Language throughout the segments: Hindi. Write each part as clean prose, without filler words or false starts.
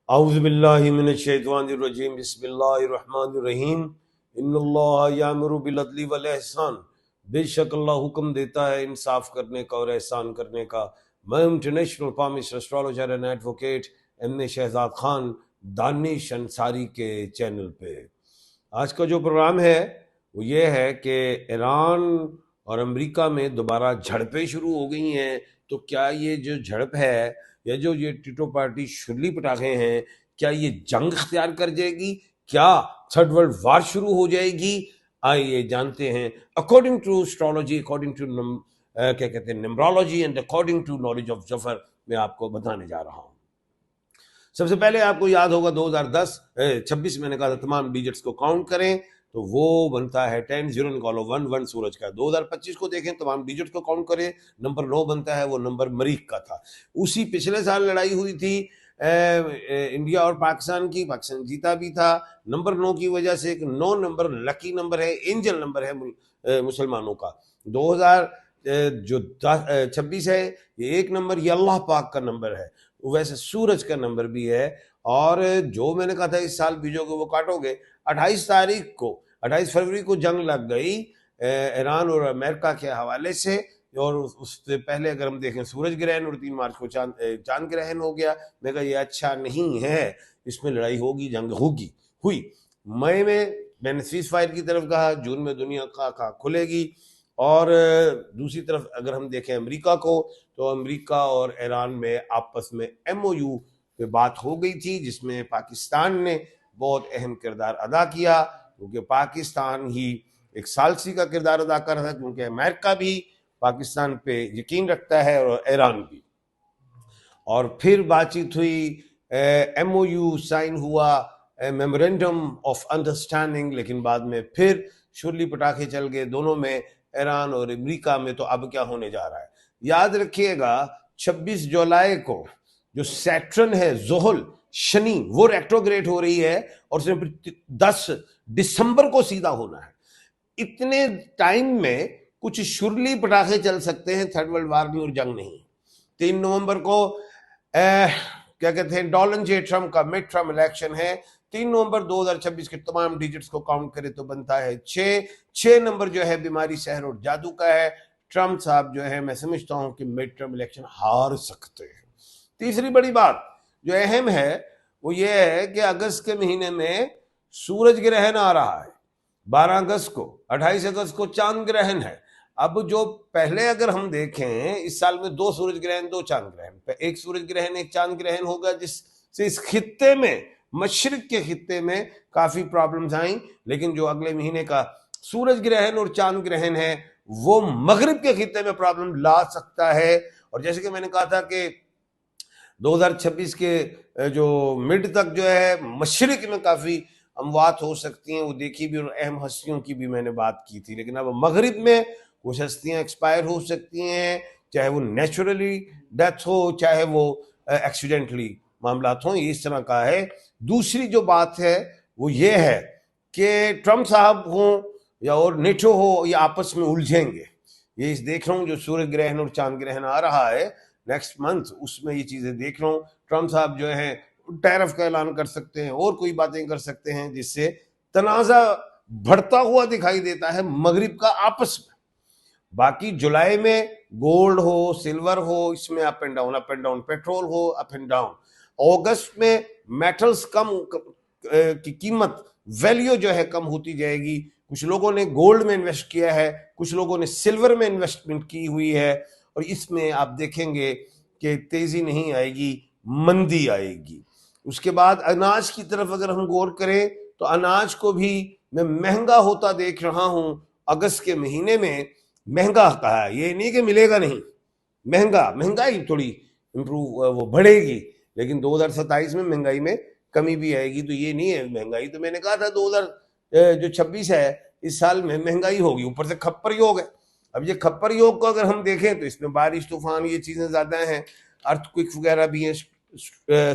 औज़ुबिल्लाहि मिनश्शैतानिर्रजीम बिस्मिल्लाहिर्रहमानिर्रहीम इन्नल्लाह यामुरु बिल अदली वल ihsan। बेशक अल्लाह हुक्म देता है इंसाफ करने का और एहसान करने का। मैं international palmist astrologer and advocate M A Shahzad Khan Danish Ansari के चैनल पे आज का जो प्रोग्राम है वो ये है कि ईरान और अमेरिका में दोबारा झड़पें शुरू हो गई हैं। तो क्या ये जो झड़प है या जो ये टीटो पार्टी शुरली पटाखे हैं, क्या ये जंग इख्तियार कर जाएगी? क्या थर्ड वर्ल्ड वार शुरू हो जाएगी? आइए जानते हैं। According to astrology, according to क्या कहते हैं numerology and according to knowledge of जफर मैं आपको बताने जा रहा हूँ। सबसे पहले आपको याद होगा 2026 मैंने कहा था तमाम डिजिट्स को काउंट करें तो वो बनता है 10, 0 निकालो 1, 1 सूरज का। 2025 को देखें तमाम डिजिट को काउंट करें, नंबर 9 बनता है, वो नंबर मरीख का था। उसी पिछले साल लड़ाई हुई थी इंडिया और पाकिस्तान की, पाकिस्तान जीता भी था। नंबर 9 की वजह से एक 9 नंबर लकी नंबर है, एंजल नंबर है मुसलमानों का। 2026 है ये एक नंबर, ये अल्लाह पाक का नंबर है, वैसे सूरज का नंबर भी है। और जो मैंने कहा था इस साल बीजोगे वो काटोगे, 28 फरवरी को जंग लग गई ईरान और अमेरिका के हवाले से। और उससे पहले अगर हम देखें सूरज ग्रहण, और 3 मार्च को चांद ग्रहण हो गया। मैं कहा ये अच्छा नहीं है, इसमें लड़ाई होगी, जंग होगी, हुई। मई में मैंने सीज फायर की तरफ कहा, जून में दुनिया का खुलेगी। और दूसरी तरफ अगर हम देखें अमेरिका को, तो अमेरिका और ईरान में आपस में MOU पे बात हो गई थी, जिसमें पाकिस्तान ने बहुत अहम किरदार अदा किया, क्योंकि पाकिस्तान ही एक सालसी का किरदार अदा कर रहा था, क्योंकि अमेरिका भी पाकिस्तान पे यकीन रखता है और ईरान भी। और फिर बातचीत हुई, MOU साइन हुआ, मेमोरेंडम ऑफ अंडरस्टैंडिंग, लेकिन बाद में फिर शुरली पटाखे चल गए दोनों में, ईरान और अमेरिका में। तो अब क्या होने जा रहा है याद रखिएगा, 26 जुलाई को जो सैटर्न है, जोहल शनि, वो रेट्रोग्रेड हो रही है और 10 दिसंबर को सीधा होना है। इतने टाइम में कुछ शुरली पटाखे चल सकते हैं, थर्ड वर्ल्ड वार नहीं और जंग नहीं। 3 नवंबर को क्या कहते हैं डोनाल्ड जे ट्रम्प का मिड टर्म इलेक्शन है। 3 नवंबर 2026 के तमाम डिजिट्स को काउंट करें तो बनता है 6 नंबर जो है बीमारी, शहर और जादू का है। ट्रम्प साहब जो है मैं समझता हूं कि मिड टर्म इलेक्शन हार सकते हैं। तीसरी बड़ी बात जो अहम है वो ये है कि अगस्त के महीने में सूरज ग्रहण आ रहा है, 12 अगस्त को, 28 अगस्त को चांद ग्रहण है। अब जो पहले अगर हम देखें इस साल में 2 सूरज ग्रहण 2 चांद ग्रहण, एक सूरज ग्रहण एक चांद ग्रहण होगा, जिससे इस खित्ते में, मशरिक के खित्ते में काफी प्रॉब्लम्स आई। लेकिन जो अगले महीने का सूरज ग्रहण और चांद ग्रहण है वो मगरिब के खित्ते में प्रॉब्लम ला सकता है। और जैसे कि मैंने कहा था कि 2026 के जो मिड तक जो है मशरिक में काफी अमवात हो सकती हैं, वो देखी भी, और अहम हस्तियों की भी मैंने बात की थी। लेकिन अब मगरिब में कुछ हस्तियां एक्सपायर हो सकती हैं, चाहे वो नेचुरली डेथ हो, चाहे वो एक्सीडेंटली मामला हो, ये इस तरह का है। दूसरी जो बात है वो ये है कि ट्रम्प साहब हो या और नेटो हो, ये आपस में उलझेंगे। ये देख रहा हूँ जो सूर्य ग्रहण और चांद ग्रहण आ रहा है नेक्स्ट मंथ, उसमें ये चीजें देख रहा हूँ। ट्रम्प साहब जो है टैरिफ का ऐलान कर सकते हैं और कोई बातें कर सकते हैं, जिससे तनाजा बढ़ता हुआ दिखाई देता है मगरिब का आपस में। बाकी जुलाई में गोल्ड हो, सिल्वर हो, इसमें अप एंड डाउन, पेट्रोल हो अप एंड डाउन। अगस्त में मेटल्स कम की कीमत, वैल्यू जो है कम होती जाएगी। कुछ लोगों ने गोल्ड में इन्वेस्ट किया है, कुछ लोगों ने सिल्वर में इन्वेस्टमेंट की हुई है, और इसमें आप देखेंगे कि तेजी नहीं आएगी, मंदी आएगी। उसके बाद अनाज की तरफ अगर हम गौर करें तो अनाज को भी मैं महंगा होता देख रहा हूं। अगस्त के महीने में महंगा कहा है, ये नहीं कि मिलेगा नहीं, महंगाई थोड़ी इंप्रूव वो बढ़ेगी, लेकिन 2027 में महंगाई में कमी भी आएगी। तो ये नहीं है महंगाई, तो मैंने कहा था 2026 है इस साल में महंगाई होगी, ऊपर से खप्पर योग है। अब ये खप्पर योग को अगर हम देखें तो इसमें बारिश, तूफान, ये चीजें ज्यादा हैं, अर्थक्विक वगैरह भी हैं,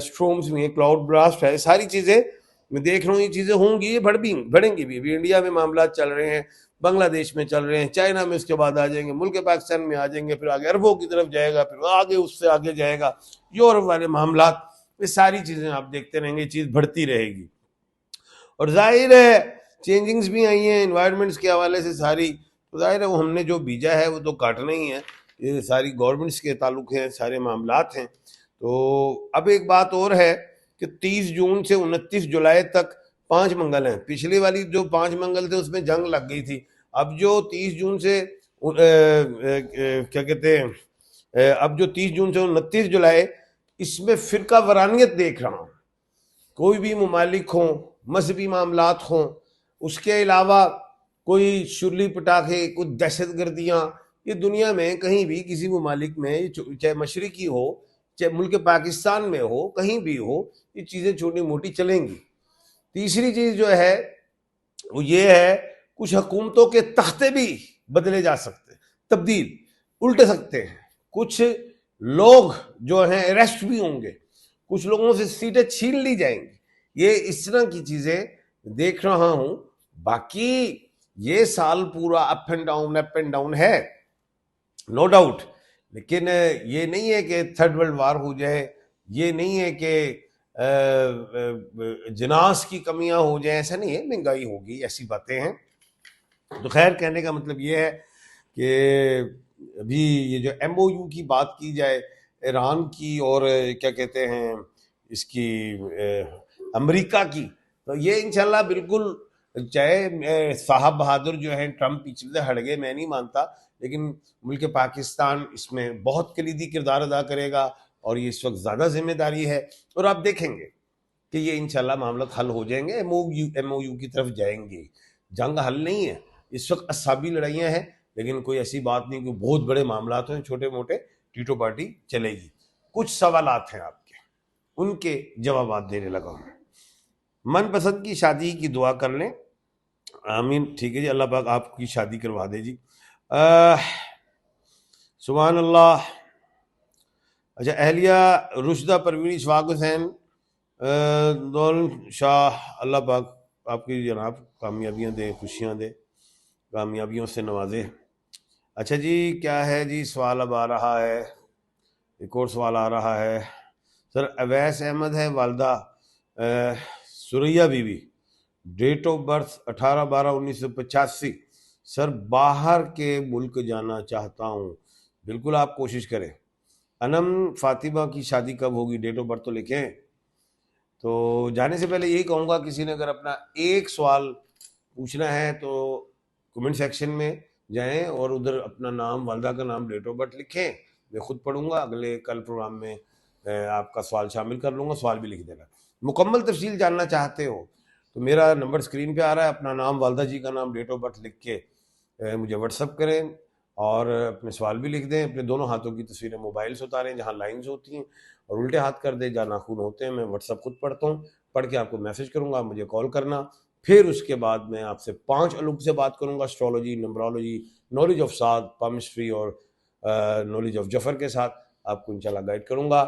स्ट्रोम्स भी हैं, क्लाउड ब्लास्ट है, सारी चीजें मैं देख रहा हूँ ये चीजें होंगी, ये बढ़ेंगी भी। अभी इंडिया में मामला चल रहे हैं, बांग्लादेश में चल रहे हैं, चाइना में उसके बाद आ जाएंगे, मुल्क पाकिस्तान में आ जाएंगे, फिर आगे अरबों की तरफ जाएगा, फिर आगे उससे आगे जाएगा, यूरोप वाले मामला ये सारी चीजें आप देखते रहेंगे, चीज बढ़ती रहेगी। और जाहिर है चेंजिंग्स भी आई हैं इन्वायरमेंट्स के हवाले से सारी, तो जाहिर है वो हमने जो बीजा है वो तो काटना ही है, ये सारी गवर्नमेंट्स के ताल्लुक हैं, सारे मामलात हैं। तो अब एक बात और है कि 30 जून से 29 जुलाई तक 5 मंगल हैं। पिछली वाली जो 5 मंगल थे उसमें जंग लग गई थी। अब जो 30 जून से क्या कहते हैं, अब जो 30 जून से 29 जुलाई, इसमें फिरका वरानियत देख रहा हूँ। कोई भी ममालिक हों, मजहबी मामलात हों, उसके अलावा कोई शुरली पटाखे, कुछ दहशत गर्दियाँ, ये दुनिया में कहीं भी किसी ममालिक में, चाहे मशरकी हो चाहे मुल्क पाकिस्तान में हो, कहीं भी हो, ये चीज़ें छोटी मोटी चलेंगी। तीसरी चीज़ जो है वो ये है, कुछ हुकूमतों के तख्ते भी बदले जा सकते हैं, तब्दील उल्टे सकते हैं, कुछ लोग जो हैं अरेस्ट भी होंगे, कुछ लोगों से सीटें छीन ली जाएंगी। ये इस तरह की चीजें देख रहा हूं। बाकी ये साल पूरा अप एंड डाउन है, नो डाउट। लेकिन ये नहीं है कि थर्ड वर्ल्ड वार हो जाए, ये नहीं है कि जिनास की कमियां हो जाए, ऐसा नहीं है। महंगाई होगी, ऐसी बातें हैं। तो खैर, कहने का मतलब ये है कि अभी ये जो MOU की बात की जाए ईरान की और क्या कहते हैं इसकी अमेरिका की, तो ये इंशाल्लाह बिल्कुल, चाहे साहब बहादुर जो हैं ट्रम्प पीछे से हट गए, मैं नहीं मानता, लेकिन मुल्क पाकिस्तान इसमें बहुत कलीदी किरदार अदा करेगा और ये इस वक्त ज़्यादा जिम्मेदारी है। और आप देखेंगे कि ये इंशाल्लाह मामला हल हो जाएंगे, MOU की तरफ जाएंगे। जंग हल नहीं है, इस वक्त असाबी लड़ाइयाँ हैं, लेकिन कोई ऐसी बात नहीं कि बहुत बड़े मामला हैं, छोटे मोटे टीटो पार्टी चलेगी। कुछ सवालात हैं आपके, उनके जवाब देने लगा हूँ। मनपसंद की शादी की दुआ कर लें, आमीन। ठीक है जी, अल्लाह पाक आपकी शादी करवा दे जी। सुभान अल्लाह। अच्छा, अहलिया रुशदा परवीन इशफाक हुसैन दौल शाह, अल्लाह पाक आपकी जनाब कामयाबियाँ दे, खुशियाँ दे, कामयाबियों से नवाजे। अच्छा जी, क्या है जी, सवाल अब आ रहा है, एक और सवाल आ रहा है सर। अवैस अहमद है, वालदा सुरैया बीवी, डेट ऑफ बर्थ 18/12/1985। सर, बाहर के मुल्क जाना चाहता हूँ। बिल्कुल आप कोशिश करें। अनम फातिमा की शादी कब होगी, डेट ऑफ बर्थ तो लिखें। तो जाने से पहले यही कहूँगा, किसी ने अगर अपना एक सवाल पूछना है तो कमेंट सेक्शन में जाएं और उधर अपना नाम, वालदा का नाम, डेट ऑफ बर्थ लिखें। मैं खुद पढ़ूंगा, अगले कल प्रोग्राम में आपका सवाल शामिल कर लूँगा, सवाल भी लिख देना। मुकम्मल तफसील जानना चाहते हो तो मेरा नंबर स्क्रीन पे आ रहा है, अपना नाम, वालदा जी का नाम, डेट ऑफ बर्थ लिख के मुझे व्हाट्सअप करें और अपने सवाल भी लिख दें। अपने दोनों हाथों की तस्वीरें मोबाइल से उतारें जहाँ लाइंस होती हैं, और उल्टे हाथ कर दें जहाँ नाखून होते हैं। मैं व्हाट्सअप खुद पढ़ता हूँ, पढ़ के आपको मैसेज करूँगा, आप मुझे कॉल करना। फिर उसके बाद मैं आपसे 5 अलूम से बात करूँगा, एस्ट्रोलॉजी, नंबरोलॉजी, नॉलेज ऑफ साद, पामिस्ट्री और नॉलेज ऑफ जफर के साथ आपको इंशाल्लाह गाइड करूँगा।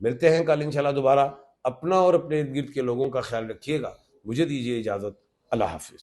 मिलते हैं कल इंशाल्लाह दोबारा। अपना और अपने इर्द गिर्द के लोगों का ख्याल रखिएगा। मुझे दीजिए इजाज़त। अल्लाह हाफिज़।